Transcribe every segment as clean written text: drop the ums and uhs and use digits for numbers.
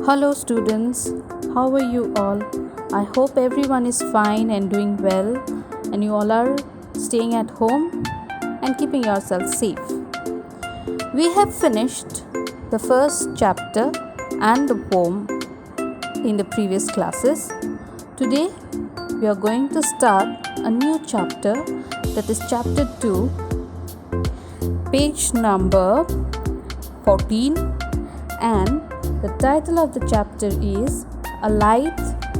Hello students, how are you all? I hope everyone is fine and doing well and you all are staying at home and keeping yourself safe. We have finished the first chapter and the poem in the previous classes. Today we are going to start a new chapter, that is chapter 2, page number 14, and the title of the chapter is A Light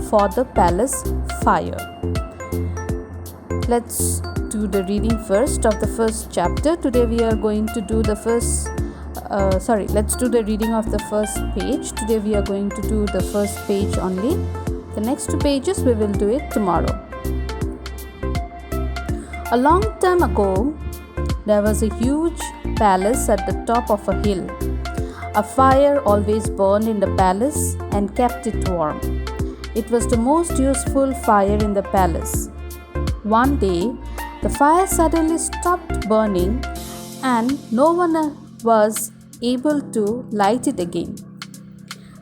for the Palace Fire. Let's do the reading first of the first chapter. Today we are going to do the let's do the reading of the first page. Today we are going to do the first page only. The next 2 pages we will do it tomorrow. A long time ago, there was a huge palace at the top of a hill. A fire always burned in the palace and kept it warm. It was the most useful fire in the palace. One day, the fire suddenly stopped burning and no one was able to light it again.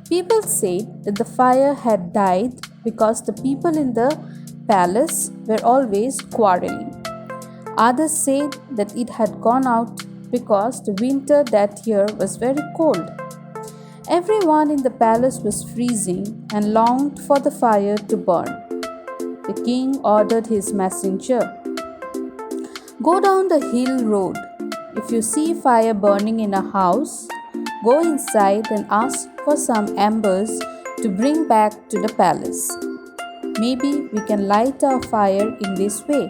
People said that the fire had died because the people in the palace were always quarreling. Others said that it had gone out because the winter that year was very cold. Everyone in the palace was freezing and longed for the fire to burn. The king ordered his messenger, "Go down the hill road. If you see fire burning in a house, go inside and ask for some embers to bring back to the palace. Maybe we can light our fire in this way."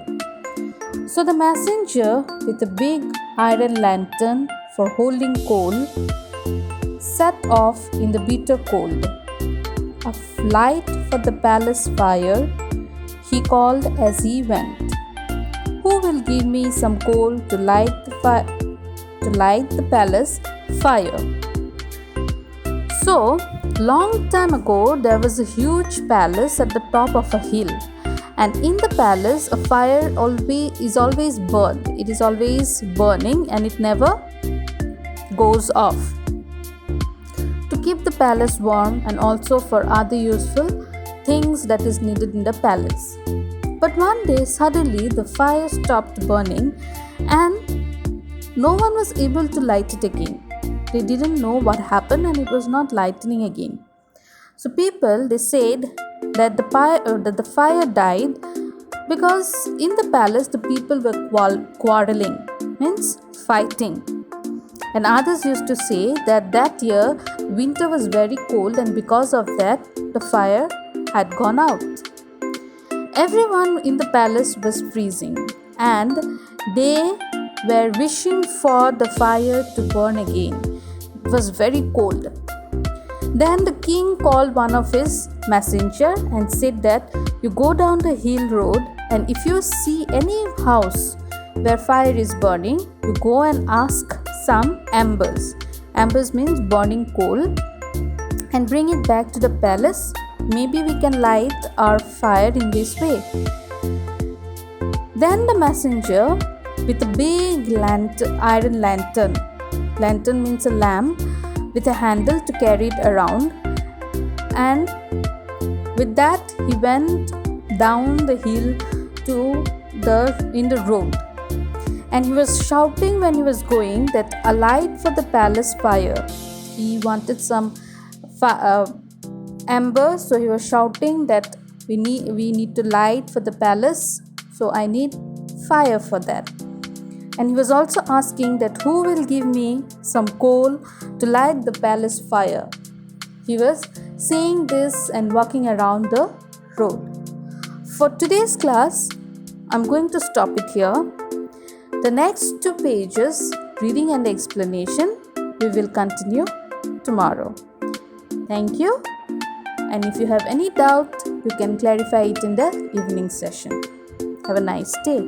So the messenger, with a big iron lantern for holding coal, set off in the bitter cold. "A light for the palace fire," he called as he went. "Who will give me some coal to light the palace fire?" So, long time ago, there was a huge palace at the top of a hill. And in the palace, a fire is always burned. It is always burning and it never goes off. To keep the palace warm and also for other useful things that is needed in the palace. But one day, suddenly, the fire stopped burning and no one was able to light it again. They didn't know what happened and it was not lightening again. So people, they said that the fire died because in the palace the people were quarreling, means fighting. And others used to say that year winter was very cold and because of that the fire had gone out. Everyone in the palace was freezing and they were wishing for the fire to burn again. It was very cold. Then the king called one of his messenger and said that you go down the hill road and if you see any house where fire is burning, you go and ask some embers. Embers means burning coal, and bring it back to the palace. Maybe we can light our fire in this way. Then the messenger, with a big iron lantern means a lamp, with a handle to carry it around, and with that he went down the hill in the road, and he was shouting when he was going that a light for the palace fire. He wanted some embers, so he was shouting that we need to light for the palace, so I need fire for that. And he was also asking that who will give me some coal to light the palace fire. He was saying this and walking around the road. For today's class, I'm going to stop it here. The next 2 pages, reading and explanation, we will continue tomorrow. Thank you. And if you have any doubt, you can clarify it in the evening session. Have a nice day.